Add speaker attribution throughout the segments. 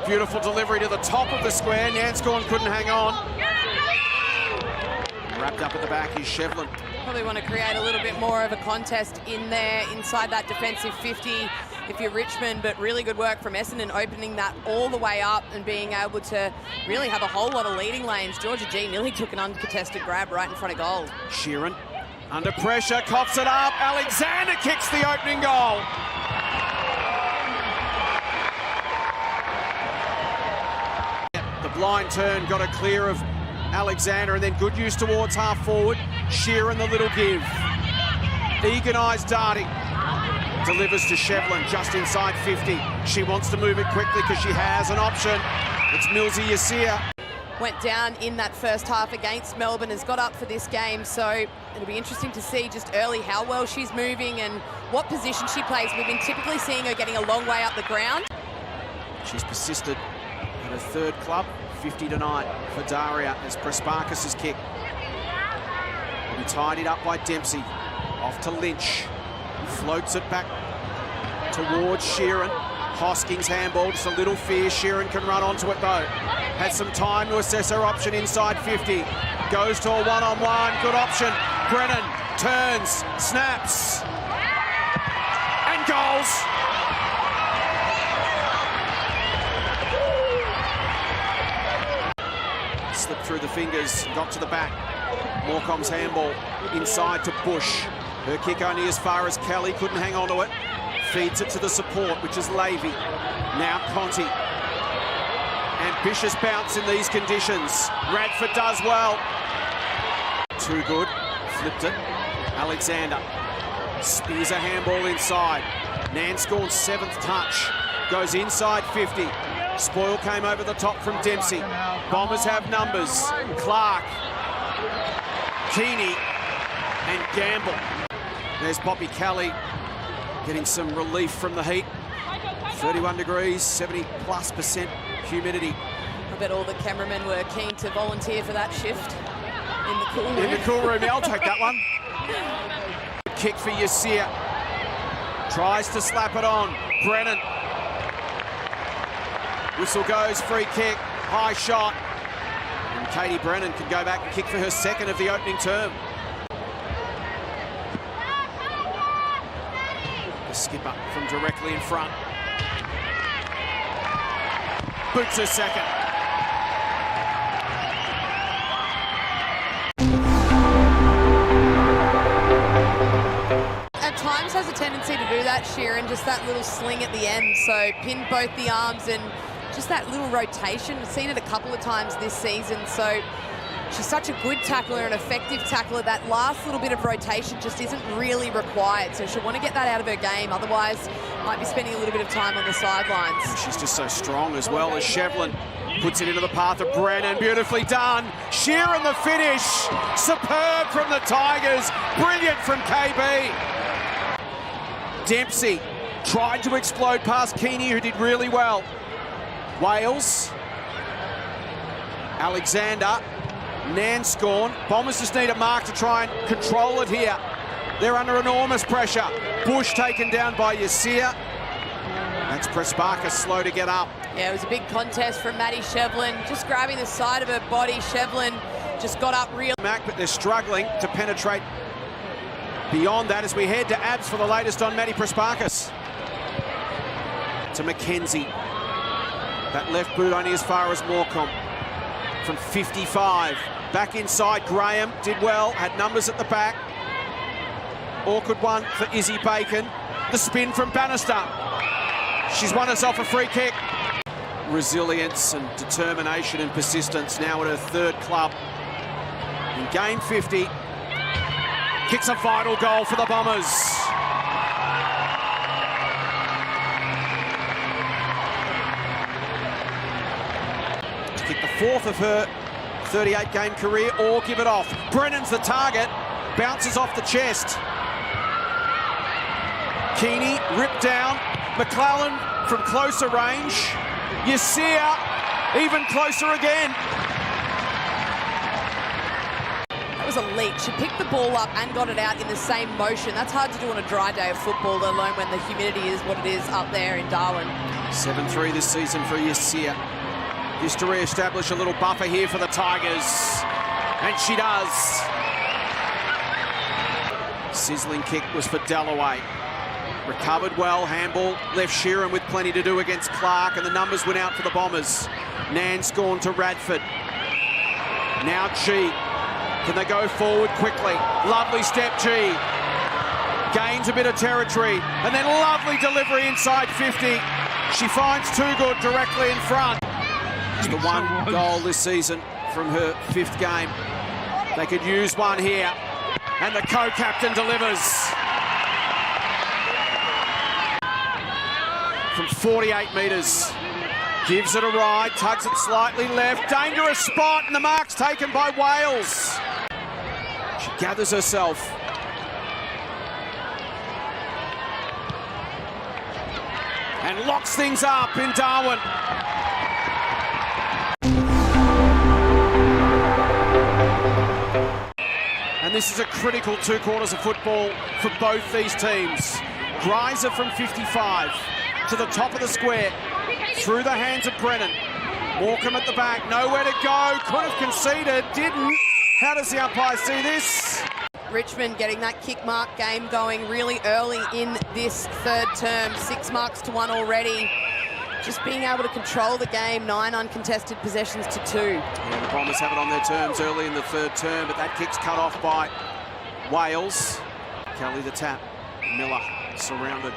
Speaker 1: Beautiful delivery to the top of the square. Nanscorn couldn't hang on. Wrapped up at the back is Shevlin.
Speaker 2: Probably want to create a little bit more of a contest in there, inside that defensive 50 if you're Richmond, but really good work from Essendon opening that all the way up and being able to really have a whole lot of leading lanes. Georgia G nearly took an uncontested grab right in front of goal.
Speaker 1: Sheeran under pressure, coughs it up. Alexander kicks the opening goal. The blind turn got a clear of Alexander, and then good use towards half forward. Sheeran the little give. Egan eyes darting. Delivers to Shevlin just inside 50. She wants to move it quickly because she has an option. It's Millsy Yasir.
Speaker 2: Went down in that first half against Melbourne, has got up for this game, so it'll be interesting to see just early how well she's moving and what position she plays. We've been typically seeing her getting a long way up the ground.
Speaker 1: She's persisted at her third club. 50 tonight for Daria as Prespakis' kick. Will be tidied up by Dempsey. Off to Lynch. He floats it back towards Sheeran. Hoskins handball, just a little fear. Sheeran can run onto it though. Has some time to assess her option inside 50. Goes to a one-on-one, good option. Brennan turns, snaps, and goals. Slipped through the fingers, got to the back. Morecombe's handball inside to Bush. Her kick only as far as Kelly, couldn't hang on to it. Feeds it to the support, which is Levy. Now Conti. Ambitious bounce in these conditions. Radford does well. Too good. Flipped it. Alexander. Spears a handball inside. Nanscorn's 7th touch. Goes inside 50. Spoil came over the top from Dempsey. Bombers have numbers. Clark. Keeney. And Gamble. There's Poppy Kelly getting some relief from the heat. 31 degrees, 70+% humidity.
Speaker 2: I bet all the cameramen were keen to volunteer for that shift in the cool room.
Speaker 1: In the cool room, yeah, I'll take that one. Kick for Yasir. Tries to slap it on. Brennan. Whistle goes, free kick, high shot. And Katie Brennan can go back and kick for her 2nd of the opening term. The skipper from directly in front. Boots her 2nd.
Speaker 2: At times has a tendency to do that, Sheeran, just that little sling at the end. So pin both the arms and just that little rotation. We've seen it a couple of times this season. So she's such a good tackler, an effective tackler. That last little bit of rotation just isn't really required. So she'll want to get that out of her game. Otherwise, might be spending a little bit of time on the sidelines.
Speaker 1: She's just so strong as well as Shevlin. Puts it into the path of Brennan. Beautifully done. Sheeran the finish. Superb from the Tigers. Brilliant from KB. Dempsey tried to explode past Keeney, who did really well. Wales. Alexander. Nanscorn. Bombers just need a mark to try and control it here. They're under enormous pressure. Bush taken down by Yasir. That's Prespakis slow to get up.
Speaker 2: Yeah, it was a big contest from Maddie Shevlin. Just grabbing the side of her body. Shevlin just got up real.
Speaker 1: But they're struggling to penetrate beyond that as we head to Abs for the latest on Maddie Prespakis. To Mackenzie. That left boot only as far as Morecombe. From 55. Back inside, Graham did well, had numbers at the back. Awkward one for Izzy Bacon. The spin from Bannister. She's won herself a free kick. Resilience and determination and persistence now at her 3rd club. In game 50, kicks a vital goal for the Bombers. To kick the 4th of her 38-game career or give it off. Brennan's the target, bounces off the chest. Keeney ripped down. McClellan from closer range. Yasir even closer again.
Speaker 2: That was a leap. She picked the ball up and got it out in the same motion. That's hard to do on a dry day of football, let alone when the humidity is what it is up there in Darwin.
Speaker 1: 7-3 this season for Yasir. Just to re-establish a little buffer here for the Tigers. And she does. Sizzling kick was for Dalloway. Recovered well, handball, left Sheeran with plenty to do against Clark, and the numbers went out for the Bombers. Nanscorn to Radford. Now G. Can they go forward quickly? Lovely step, G. Gains a bit of territory, and then lovely delivery inside 50. She finds Too Good directly in front. It's the one goal this season from her 5th game. They could use one here, and the co-captain delivers. From 48 metres. Gives it a ride, tugs it slightly left. Dangerous spot, and the mark's taken by Wales. She gathers herself. And locks things up in Darwin. And this is a critical 2 quarters of football for both these teams. Greiser from 55 to the top of the square. Through the hands of Brennan. Morecambe at the back, nowhere to go. Could have conceded, didn't. How does the umpire see this?
Speaker 2: Richmond getting that kick mark game going really early in this 3rd term. 6 marks to 1 already. Just being able to control the game, 9 uncontested possessions to 2.
Speaker 1: Yeah, the Bombers have it on their terms early in the 3rd term, but that kick's cut off by Wales. Kelly the tap, Miller surrounded.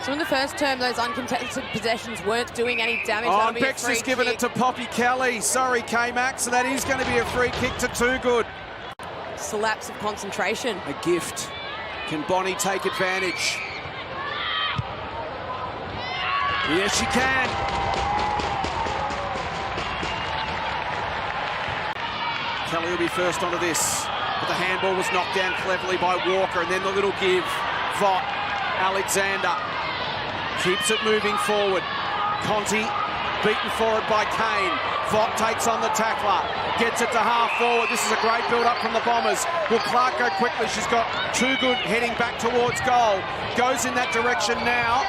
Speaker 2: So in the 1st term, those uncontested possessions weren't doing any damage.
Speaker 1: Oh, and Beck's just given it to Poppy Kelly. Sorry, K-Max, so that is going to be a free kick to Too Good.
Speaker 2: It's a lapse of concentration.
Speaker 1: A gift. Can Bonnie take advantage? Yes, she can. Kelly will be first onto this. But the handball was knocked down cleverly by Walker, and then the little give. Vaught, Alexander. Keeps it moving forward. Conti beaten forward by Kane. Vaught takes on the tackler. Gets it to half forward. This is a great build-up from the Bombers. Will Clark go quickly? She's got Too Good heading back towards goal. Goes in that direction now.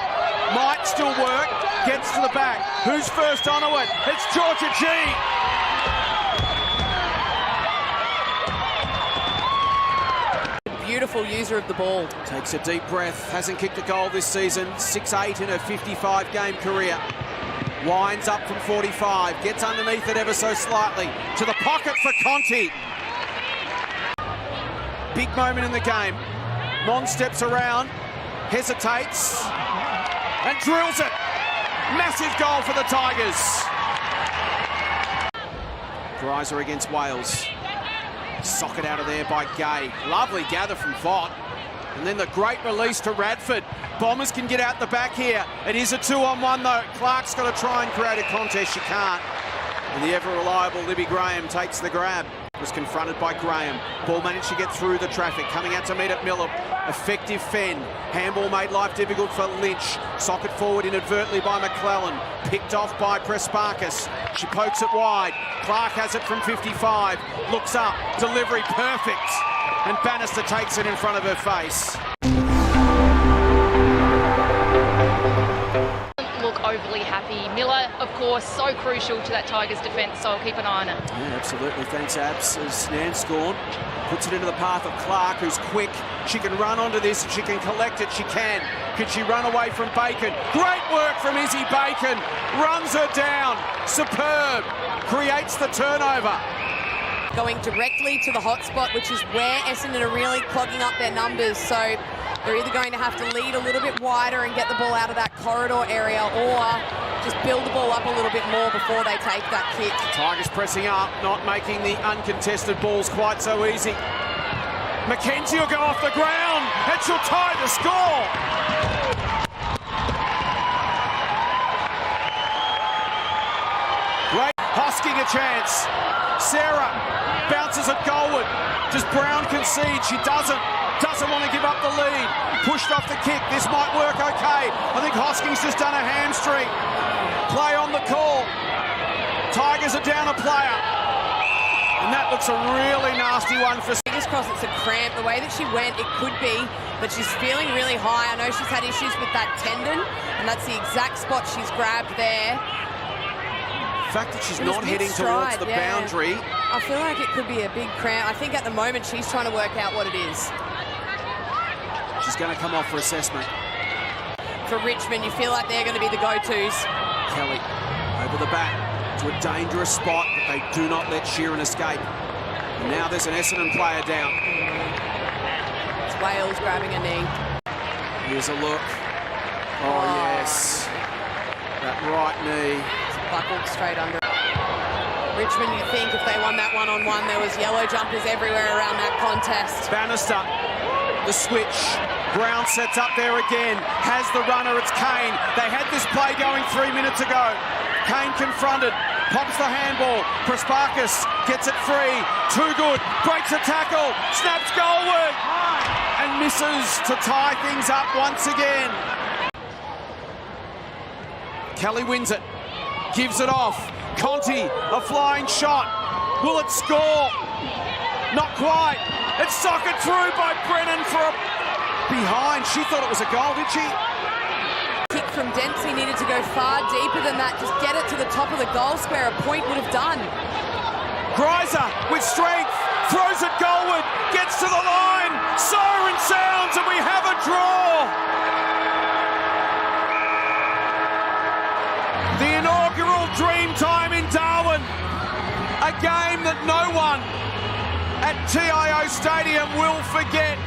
Speaker 1: Might still work. Gets to the back. Who's first onto it? It's Georgia G.
Speaker 2: Beautiful user of the ball.
Speaker 1: Takes a deep breath. Hasn't kicked a goal this season. 6'8" in her 55-game career. Winds up from 45. Gets underneath it ever so slightly. To the pocket for Conti. Big moment in the game. Mon steps around. Hesitates. And drills it. Massive goal for the Tigers. Greiser against Wales. Socket out of there by Gay. Lovely gather from Vaught. And then the great release to Radford. Bombers can get out the back here. It is a 2-on-1 though. Clark's got to try and create a contest. She can't. And the ever-reliable Libby Graham takes the grab. Was confronted by Graham. Ball managed to get through the traffic. Coming out to meet at Miller. Effective fend. Handball made life difficult for Lynch. Socket forward inadvertently by McClellan. Picked off by Prespakis. She pokes it wide. Clark has it from 55. Looks up. Delivery perfect. And Bannister takes it in front of her face.
Speaker 3: Look overly happy. Miller, of course, so crucial to that Tigers defence, so I'll keep an eye on it.
Speaker 1: Yeah, absolutely. Thanks, Abs. As Nanscorn puts it into the path of Clark, who's quick. She can run onto this and she can collect it. She can. Could she run away from Bacon? Great work from Izzy Bacon. Runs her down. Superb. Creates the turnover.
Speaker 2: Going directly to the hot spot, which is where Essendon are really clogging up their numbers. So they're either going to have to lead a little bit wider and get the ball out of that corridor area, or just build the ball up a little bit more before they take that kick.
Speaker 1: Tigers pressing up, not making the uncontested balls quite so easy. Mackenzie will go off the ground and she'll tie the score. Great. Hosking a chance. Sarah bounces it goalward. Does Brown concede? She doesn't. Doesn't want to give up the lead. Pushed off the kick. This might work okay. I think Hosking's just done a hamstring. Play on the call. Tigers are down a player. And that looks a really nasty one for
Speaker 2: fingers crossed it's a cramp. The way that she went, it could be, but she's feeling really high. I know she's had issues with that tendon, and that's the exact spot she's grabbed there.
Speaker 1: The fact that she's not heading towards the boundary.
Speaker 2: I feel like it could be a big cramp. I think at the moment she's trying to work out what it is.
Speaker 1: She's going to come off for assessment.
Speaker 2: For Richmond, you feel like they're going to be the go-tos.
Speaker 1: Kelly over the back to a dangerous spot, but they do not let Sheeran escape. And now there's an Essendon player down.
Speaker 2: It's Wales grabbing a knee.
Speaker 1: Here's a look. Oh, yes. That right knee.
Speaker 2: It's buckled straight under. Richmond, you think if they won that one-on-one, there was yellow jumpers everywhere around that contest.
Speaker 1: Bannister, the switch. Brown sets up there again, has the runner, it's Kane. They had this play going 3 minutes ago. Kane confronted, pops the handball. Prasparkas gets it free, too good, breaks a tackle, snaps goalward, and misses to tie things up once again. Kelly wins it, gives it off. Conti, a flying shot. Will it score? Not quite. It's socked through by Brennan for a behind. She thought it was a goal, did she?
Speaker 2: Kick from Dempsey needed to go far deeper than that. Just get it to the top of the goal square. A point would have done.
Speaker 1: Greiser with strength, throws it goalward, gets to the line. Siren sounds and we have a draw. The inaugural Dreamtime in Darwin. A game that no one at TIO Stadium will forget.